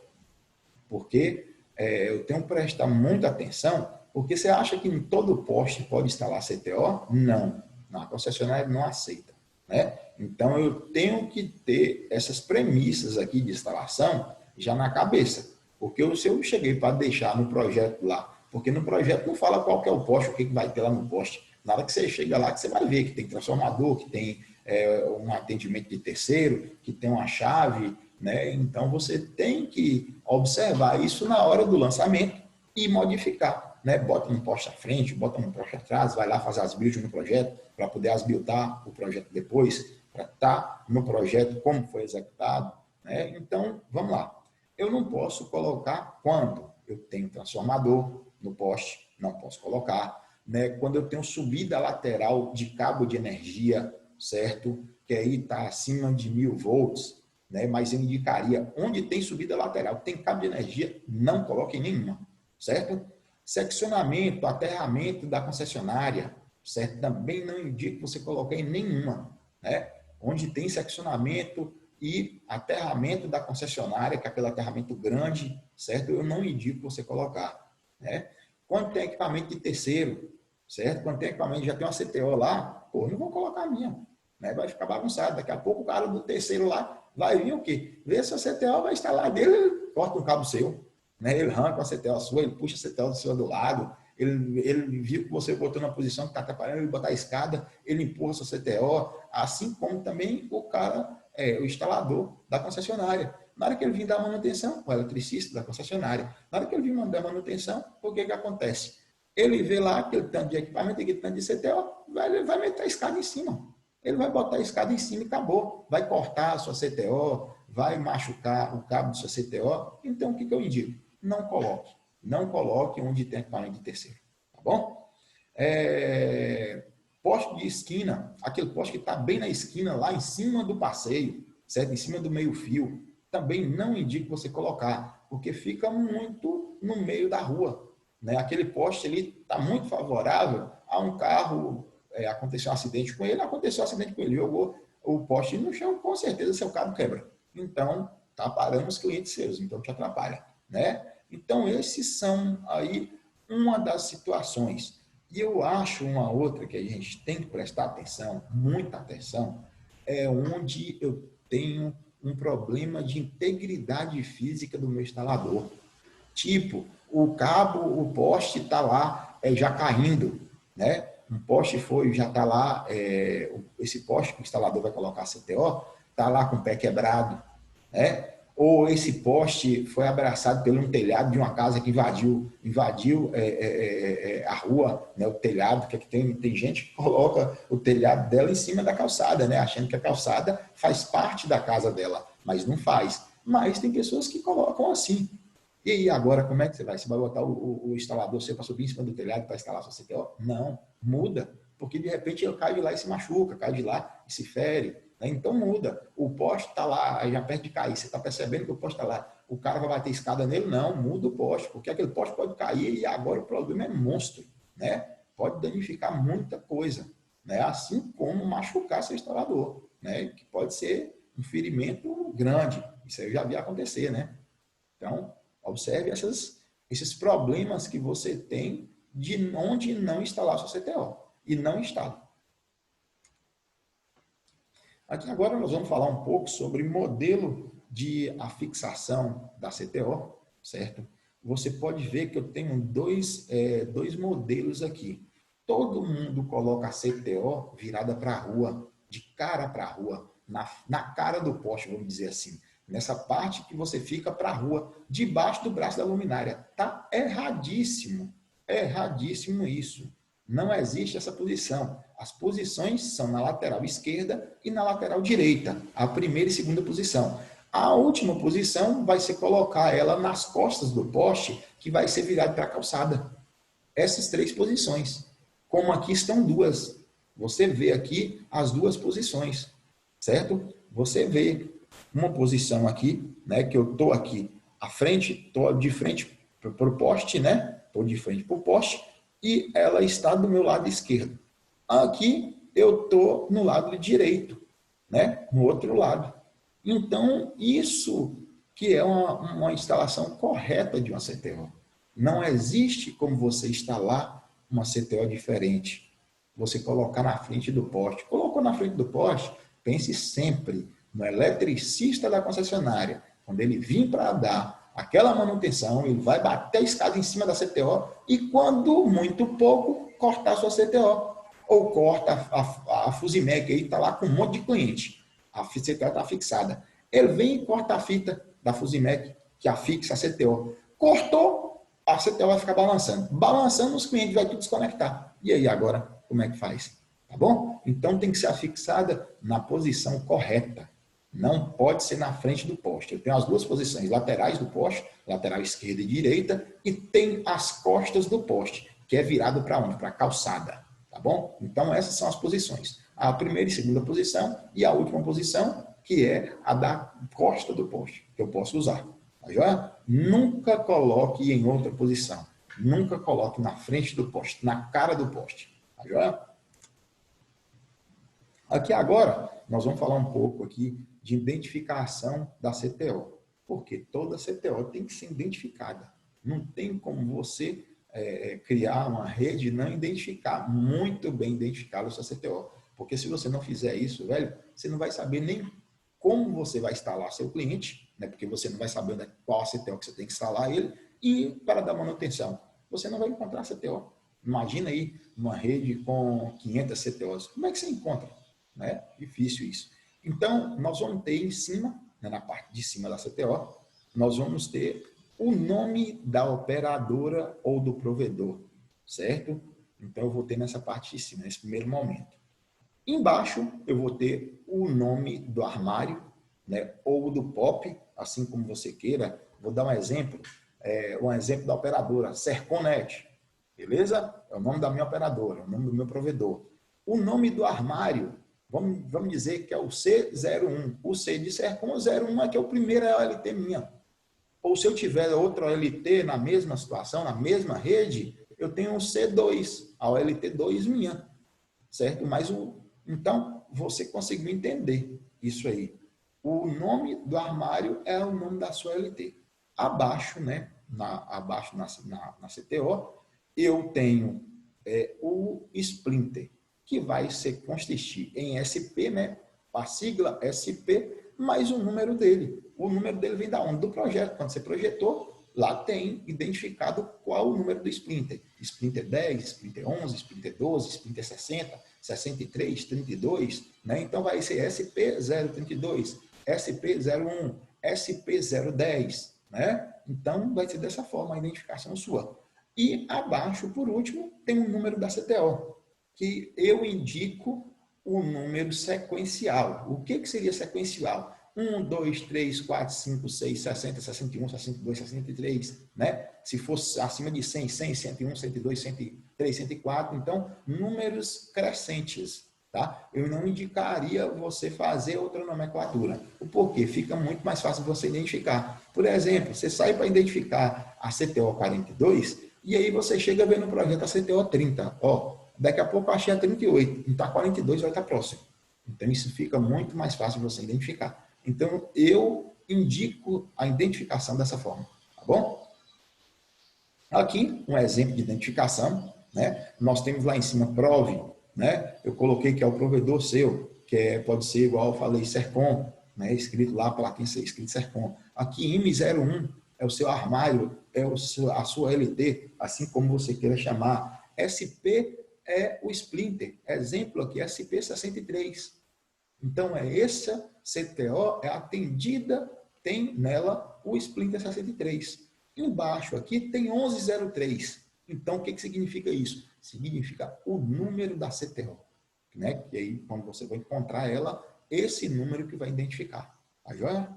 Porque eu tenho que prestar muita atenção, porque você acha que em todo poste pode instalar CTO? Não. A concessionária não aceita, né? Então, eu tenho que ter essas premissas aqui de instalação já na cabeça. Porque se eu cheguei para deixar no projeto lá, porque no projeto não fala qual que é o poste, o que vai ter lá no poste. Na hora que você chega lá, que você vai ver que tem transformador, que tem um atendimento de terceiro, que tem uma chave, né? Então, você tem que observar isso na hora do lançamento e modificar, né? Bota um poste à frente, bota um poste atrás, vai lá fazer as builds no projeto, para poder asbuildar o projeto depois, para estar no projeto como foi executado, né? Então, vamos lá. Eu não posso colocar quando eu tenho transformador no poste, não posso colocar, né? Quando eu tenho subida lateral de cabo de energia, certo? Que aí está acima de 1000 volts, né? Mas eu indicaria onde tem subida lateral, tem cabo de energia, não coloque nenhuma, certo? Seccionamento, aterramento da concessionária, certo? Também não indico você colocar em nenhuma, né? Onde tem seccionamento e aterramento da concessionária, que é aquele aterramento grande, certo? Eu não indico você colocar, né? Quando tem equipamento de terceiro, certo? Quando tem equipamento, já tem uma CTO lá, pô, não vou colocar a minha, né? Vai ficar bagunçado. Daqui a pouco o cara do terceiro lá vai vir o quê? Ver se a CTO vai instalar dele, ele corta um cabo seu, né? Ele arranca a CTO sua, ele puxa a CTO do seu do lado, ele viu que você botou na posição que está atrapalhando, ele botar a escada, ele empurra a sua CTO, assim como também o cara, o instalador da concessionária. Na hora que ele vir dar manutenção, o eletricista da concessionária, na hora que ele vir mandar manutenção, o que acontece? Ele vê lá aquele tanto de equipamento, aquele tanto de CTO, ele vai meter a escada em cima. Ele vai botar a escada em cima e acabou. Vai cortar a sua CTO, vai machucar o cabo da sua CTO. Então, o que eu indico? Não coloque. Não coloque onde tem equipamento de terceiro. Tá bom? Poste de esquina, aquele poste que está bem na esquina, lá em cima do passeio, certo? Em cima do meio-fio, também não indico você colocar, porque fica muito no meio da rua, né? Aquele poste ali está muito favorável a um carro, aconteceu um acidente com ele, jogou o poste no chão, com certeza seu carro quebra. Então, está parando os clientes seus, então te atrapalha, né? Então, esses são aí uma das situações. E eu acho uma outra que a gente tem que prestar atenção, muita atenção, é onde eu tenho um problema de integridade física do meu instalador. Tipo, o cabo, o poste está lá já caindo, né? Um poste foi, já está lá, esse poste que o instalador vai colocar CTO, está lá com o pé quebrado, né? Ou esse poste foi abraçado por um telhado de uma casa que invadiu a rua, né? O telhado, que tem gente que coloca o telhado dela em cima da calçada, né? Achando que a calçada faz parte da casa dela, mas não faz. Mas tem pessoas que colocam assim. E aí, agora, como é que você vai? Você vai botar o instalador seu para subir em cima do telhado para instalar sua CTO? Não, muda. Porque, de repente, ele cai de lá e se machuca, cai de lá e se fere. Né? Então, muda. O poste está lá, aí já perto de cair. Você está percebendo que o poste está lá. O cara vai bater escada nele? Não, muda o poste. Porque aquele poste pode cair e agora o problema é monstro. Né? Pode danificar muita coisa. Né? Assim como machucar seu instalador. Né? Que pode ser um ferimento grande. Isso aí eu já vi acontecer, né? Então, observe esses problemas que você tem de onde não instalar sua CTO. E não instala. Aqui agora nós vamos falar um pouco sobre modelo de afixação da CTO, certo? Você pode ver que eu tenho dois modelos aqui. Todo mundo coloca a CTO virada para a rua, de cara para a rua, na cara do poste, vamos dizer assim. Nessa parte que você fica para a rua, debaixo do braço da luminária. Tá erradíssimo. Erradíssimo isso. Não existe essa posição. As posições são na lateral esquerda e na lateral direita, a primeira e segunda posição. A última posição vai ser colocar ela nas costas do poste, que vai ser virado para a calçada. Essas três posições. Como aqui estão duas. Você vê aqui as duas posições, certo? Você vê uma posição aqui, né, que eu estou aqui à frente, estou de frente para o poste, né? Estou de frente para o poste e ela está do meu lado esquerdo. Aqui eu estou no lado direito, né? No outro lado. Então, isso que é uma instalação correta de uma CTO. Não existe como você instalar uma CTO diferente. Você colocar na frente do poste. Colocou na frente do poste, pense sempre no eletricista da concessionária. Quando ele vir para dar aquela manutenção, ele vai bater a escada em cima da CTO e, quando muito pouco, cortar a sua CTO. Ou corta a Fusimec aí, está lá com um monte de cliente. A CTO está fixada. Ele vem e corta a fita da Fusimec, que afixa a CTO. Cortou, a CTO vai ficar balançando. Balançando, os clientes vão tudo desconectar. E aí, agora, como é que faz? Tá bom? Então, tem que ser afixada na posição correta. Não pode ser na frente do poste. Eu tenho as duas posições laterais do poste, lateral esquerda e direita, e tem as costas do poste, que é virado para onde? Para a calçada. Tá bom? Então, essas são as posições. A primeira e segunda posição e a última posição, que é a da costa do poste, que eu posso usar. Tá joia? Nunca coloque em outra posição. Nunca coloque na frente do poste, na cara do poste. Tá joia? Aqui agora, nós vamos falar um pouco aqui de identificação da CTO. Porque toda CTO tem que ser identificada. Não tem como você criar uma rede e não identificar, muito bem identificada a sua CTO. Porque se você não fizer isso, velho, você não vai saber nem como você vai instalar seu cliente, né? Porque você não vai saber qual a CTO que você tem que instalar ele, e para dar manutenção, você não vai encontrar a CTO. Imagina aí uma rede com 500 CTOs. Como é que você encontra? Né? Difícil isso. Então, nós vamos ter em cima, né, na parte de cima da CTO, nós vamos ter o nome da operadora ou do provedor, certo? Então, eu vou ter nessa parte de cima, nesse primeiro momento. Embaixo, eu vou ter o nome do armário, né, ou do POP, assim como você queira. Vou dar um exemplo da operadora, Serconet, beleza? É o nome da minha operadora, é o nome do meu provedor. O nome do armário, vamos dizer que é o C01. O C de Sercom, 01 é que é o primeiro OLT minha. Ou se eu tiver outro OLT na mesma situação, na mesma rede, eu tenho um C2, a OLT 2 minha, certo? Então, você conseguiu entender isso aí. O nome do armário é o nome da sua OLT. Abaixo, né, abaixo na CTO, eu tenho o Splinter, que vai ser consistir em SP, né, a sigla SP, mais o número dele. O número dele vem da onde? Do projeto. Quando você projetou, lá tem identificado qual o número do Splinter. Splinter 10, Splinter 11, Splinter 12, Splinter 60, 63, 32, né? Então vai ser SP032, SP01, SP010, né? Então vai ser dessa forma a identificação sua. E abaixo, por último, tem o número da CTO, que eu indico o número sequencial. O que seria sequencial? 1, 2, 3, 4, 5, 6, 60, 61, 62, 63, né? Se fosse acima de 100, 100, 101, 102, 103, 104, então, números crescentes, tá? Eu não indicaria você fazer outra nomenclatura. O porquê? Fica muito mais fácil você identificar. Por exemplo, você sai para identificar a CTO 42 e aí você chega a ver no projeto a CTO 30. Ó, daqui a pouco eu achei a 38, então a 42 vai estar próximo. Então, isso fica muito mais fácil você identificar. Então, eu indico a identificação dessa forma, tá bom? Aqui, um exemplo de identificação, né? Nós temos lá em cima Prove, né? Eu coloquei que é o provedor seu, pode ser igual eu falei, Sercom, né? Escrito lá, plaquinha escrito Sercom. Aqui, IME01 é o seu armário, a sua LT, assim como você queira chamar. SP é o Splinter, exemplo aqui, SP63. Então, essa CTO é atendida, tem nela o Splinter 63. Embaixo aqui tem 1103. Então, o que significa isso? Significa o número da CTO, né? E aí, quando você vai encontrar ela, esse número que vai identificar. Tá joia?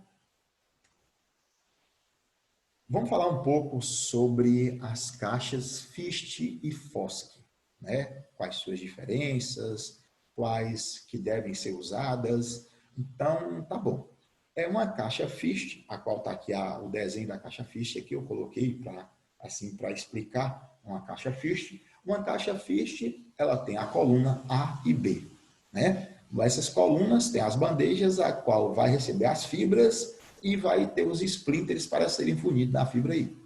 Vamos falar um pouco sobre as caixas FIST e FOSC, né? Quais suas diferenças, quais que devem ser usadas. Então, tá bom. É uma caixa FIST, a qual está aqui o desenho da caixa FIST, aqui eu coloquei para explicar uma caixa FIST. Uma caixa FIST, ela tem a coluna A e B, né? Essas colunas têm as bandejas, a qual vai receber as fibras e vai ter os splinters para serem fundidos na fibra aí.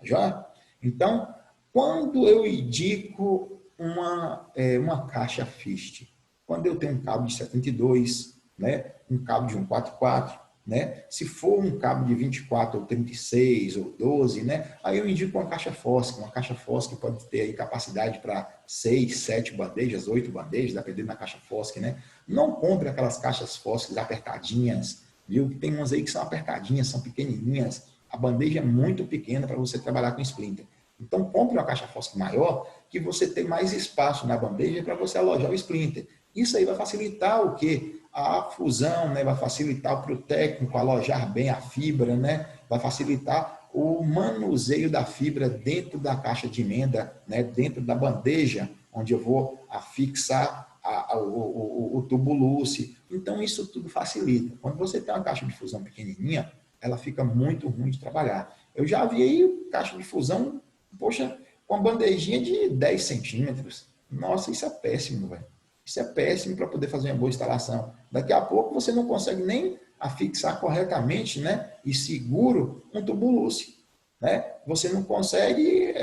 Já? Então, quando eu indico uma caixa FIST, quando eu tenho um cabo de 72, né, um cabo de 144, né, se for um cabo de 24 ou 36 ou 12, né, aí eu indico uma caixa FOSC. Uma caixa FOSC pode ter aí capacidade para 6, 7 bandejas, 8 bandejas, dependendo da caixa FOSC, né? Não compre aquelas caixas FOSC apertadinhas, viu? Tem umas aí que são apertadinhas, são pequenininhas. A bandeja é muito pequena para você trabalhar com Splinter. Então, compre uma caixa FOSC maior, que você tem mais espaço na bandeja para você alojar o Splinter. Isso aí vai facilitar o quê? A fusão, né? Vai facilitar para o técnico alojar bem a fibra, né? Vai facilitar o manuseio da fibra dentro da caixa de emenda, né? Dentro da bandeja, onde eu vou afixar o tubo Lucy. Então, isso tudo facilita. Quando você tem uma caixa de fusão pequenininha, ela fica muito ruim de trabalhar. Eu já vi aí caixa de fusão, poxa, com uma bandejinha de 10 centímetros. Nossa, isso é péssimo, velho. Isso é péssimo para poder fazer uma boa instalação. Daqui a pouco você não consegue nem afixar corretamente, né, e seguro um tubo Lucy, né? Você não consegue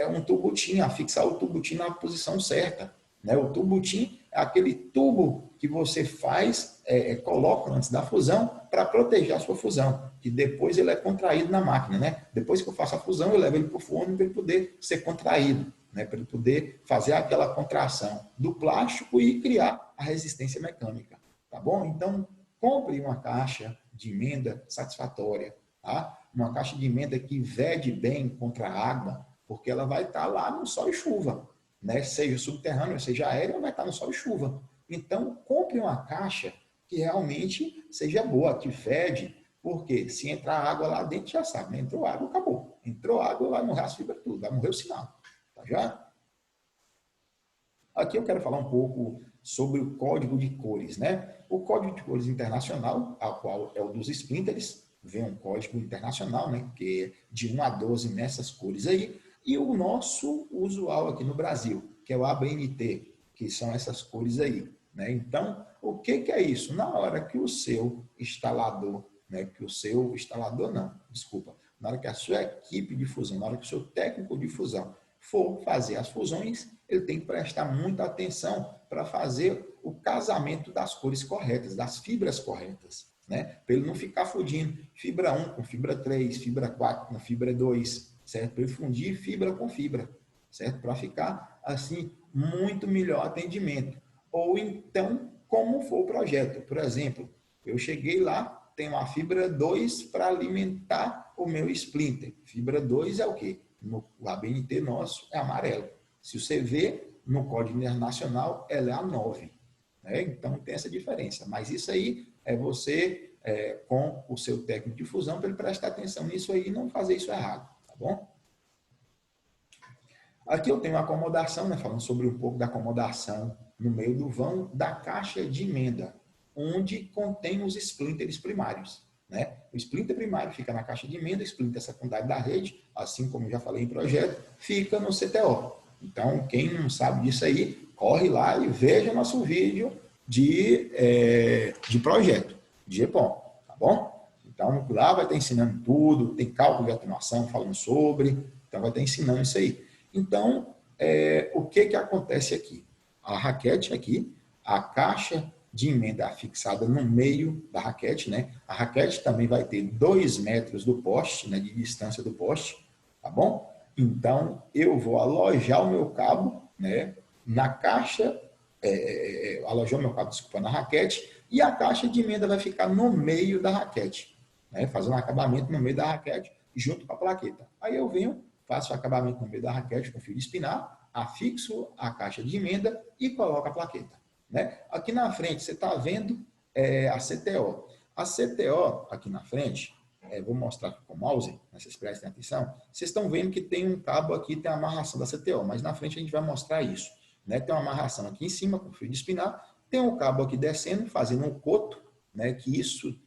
um tubo-tim, afixar o tubo-tim na posição certa, né? O tubo-tim é aquele tubo que você coloca antes da fusão para proteger a sua fusão, que depois ele é contraído na máquina, né? Depois que eu faço a fusão, eu levo ele para o forno para ele poder ser contraído, né? Para ele poder fazer aquela contração do plástico e criar a resistência mecânica, tá bom? Então, compre uma caixa de emenda satisfatória, tá? Uma caixa de emenda que vede bem contra a água, porque ela vai estar lá no sol e chuva, né? Seja subterrâneo, seja aéreo, vai estar no sol e chuva. Então, compre uma caixa que realmente seja boa, que fede, porque se entrar água lá dentro, já sabe, né? Entrou água, acabou. Entrou água, vai morrer as fibras tudo, vai morrer o sinal. Tá já? Aqui eu quero falar um pouco sobre o código de cores, né? O código de cores internacional, a qual é o dos splinters, vem um código internacional, né? Que é de 1 a 12 nessas cores aí, e o nosso usual aqui no Brasil, que é o ABNT, que são essas cores aí, né? Então, o que é isso? Na hora que o seu instalador, né? Que o seu instalador não, desculpa, na hora que a sua equipe de fusão, na hora que o seu técnico de fusão for fazer as fusões, ele tem que prestar muita atenção para fazer o casamento das cores corretas, das fibras corretas, né? Para ele não ficar fundindo fibra 1 com fibra 3, fibra 4 com fibra 2, certo? Para ele fundir fibra com fibra, certo? Para ficar, assim, muito melhor atendimento. Ou então, como for o projeto. Por exemplo, eu cheguei lá, tem uma fibra 2 para alimentar o meu splinter. Fibra 2 é o quê? O ABNT nosso é amarelo. Se você vê no Código Internacional, ela é a 9. Né? Então, tem essa diferença. Mas isso aí é você, com o seu técnico de fusão, para ele prestar atenção nisso aí e não fazer isso errado. Tá bom? Aqui eu tenho a acomodação, né? Falando sobre um pouco da acomodação no meio do vão da caixa de emenda, onde contém os splinters primários. Né? O splinter primário fica na caixa de emenda, o splinter secundário da rede, assim como já falei em projeto, fica no CTO. Então, quem não sabe disso aí, corre lá e veja nosso vídeo de projeto, de GPON, tá bom? Então, lá vai estar ensinando tudo, tem cálculo de atenuação falando sobre, então vai estar ensinando isso aí. Então, o que acontece aqui? A raquete aqui, a caixa de emenda fixada no meio da raquete, né? A raquete também vai ter 2 metros do poste, né, de distância do poste, tá bom? Então, eu vou alojar o meu cabo, né, na caixa, alojar o meu cabo, desculpa, na raquete, e a caixa de emenda vai ficar no meio da raquete, né, fazendo um acabamento no meio da raquete, junto com a plaqueta. Aí eu venho, faço o acabamento no meio da raquete com fio de espinar, afixo a caixa de emenda e coloco a plaqueta. Né? Aqui na frente, você está vendo a CTO. A CTO, aqui na frente, vou mostrar aqui com o mouse, né, vocês prestem atenção, vocês estão vendo que tem um cabo aqui, tem a amarração da CTO, mas na frente a gente vai mostrar isso. Né? Tem uma amarração aqui em cima, com fio de espinar, tem um cabo aqui descendo, fazendo um coto, né, que isso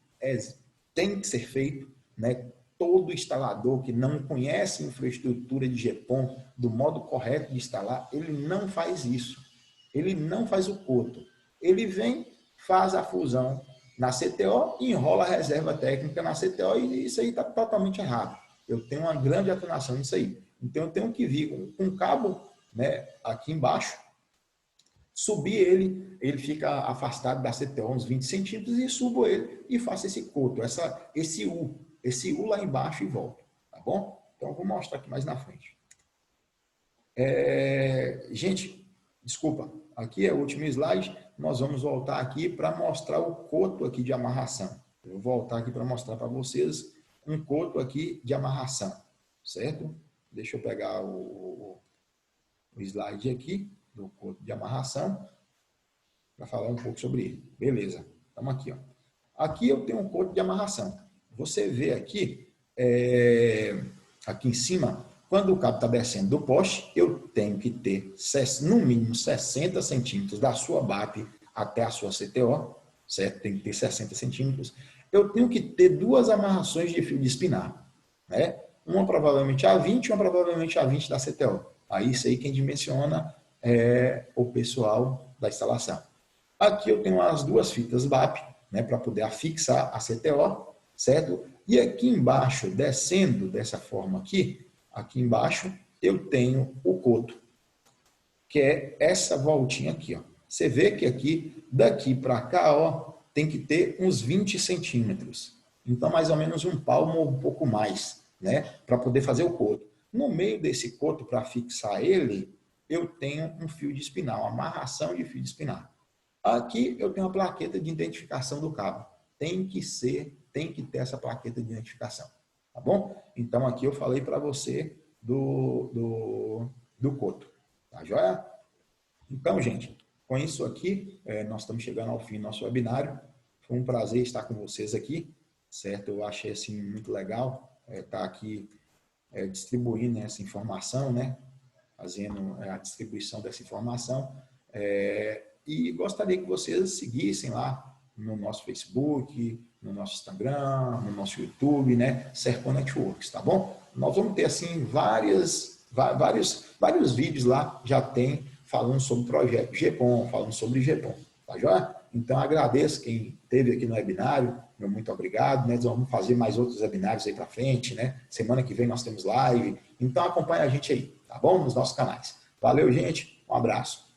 tem que ser feito, né? Todo instalador que não conhece infraestrutura de GPON do modo correto de instalar, ele não faz isso. Ele não faz o coto. Ele vem, faz a fusão na CTO e enrola a reserva técnica na CTO e isso aí está totalmente errado. Eu tenho uma grande atenuação nisso aí. Então, eu tenho que vir com um cabo, né, aqui embaixo, subir ele fica afastado da CTO uns 20 centímetros e subo ele e faço esse coto, esse U lá embaixo e volto, tá bom? Então, eu vou mostrar aqui mais na frente. Gente, desculpa, aqui é o último slide, nós vamos voltar aqui para mostrar o coto aqui de amarração. Eu vou voltar aqui para mostrar para vocês um coto aqui de amarração, certo? Deixa eu pegar o slide aqui do coto de amarração para falar um pouco sobre ele. Beleza, estamos aqui. Ó. Aqui eu tenho um coto de amarração. Você vê aqui, aqui em cima, quando o cabo está descendo do poste, eu tenho que ter no mínimo 60 centímetros da sua BAP até a sua CTO, certo? Tem que ter 60 centímetros. Eu tenho que ter 2 amarrações de fio de espinar, né? Uma provavelmente a 20 e uma provavelmente a 20 da CTO. Aí isso aí quem dimensiona é o pessoal da instalação. Aqui eu tenho as 2 fitas BAP, né, para poder afixar a CTO, certo? E aqui embaixo, descendo dessa forma aqui embaixo, eu tenho o coto, que é essa voltinha aqui, ó. Você vê que aqui, daqui para cá, ó, tem que ter uns 20 centímetros. Então, mais ou menos um palmo ou um pouco mais, né, para poder fazer o coto. No meio desse coto, para fixar ele, eu tenho um fio de espinar, uma amarração de fio de espinar. Aqui eu tenho a plaqueta de identificação do cabo. Tem que ter essa plaqueta de identificação. Tá bom? Então, aqui eu falei para você do coto. Tá joia? Então, gente, com isso aqui, nós estamos chegando ao fim do nosso webinário. Foi um prazer estar com vocês aqui, certo? Eu achei, assim, muito legal estar aqui distribuindo essa informação, né? Fazendo a distribuição dessa informação. e gostaria que vocês seguissem lá no nosso Facebook, no nosso Instagram, no nosso YouTube, né? Sercon Networks, tá bom? Nós vamos ter, assim, vários vídeos lá, já tem falando sobre o projeto GEPON, falando sobre GEPON, tá joia? Então, agradeço quem esteve aqui no webinário, meu muito obrigado, né? Nós vamos fazer mais outros webinários aí para frente, né? Semana que vem nós temos live, então acompanha a gente aí, tá bom? Nos nossos canais. Valeu, gente, um abraço.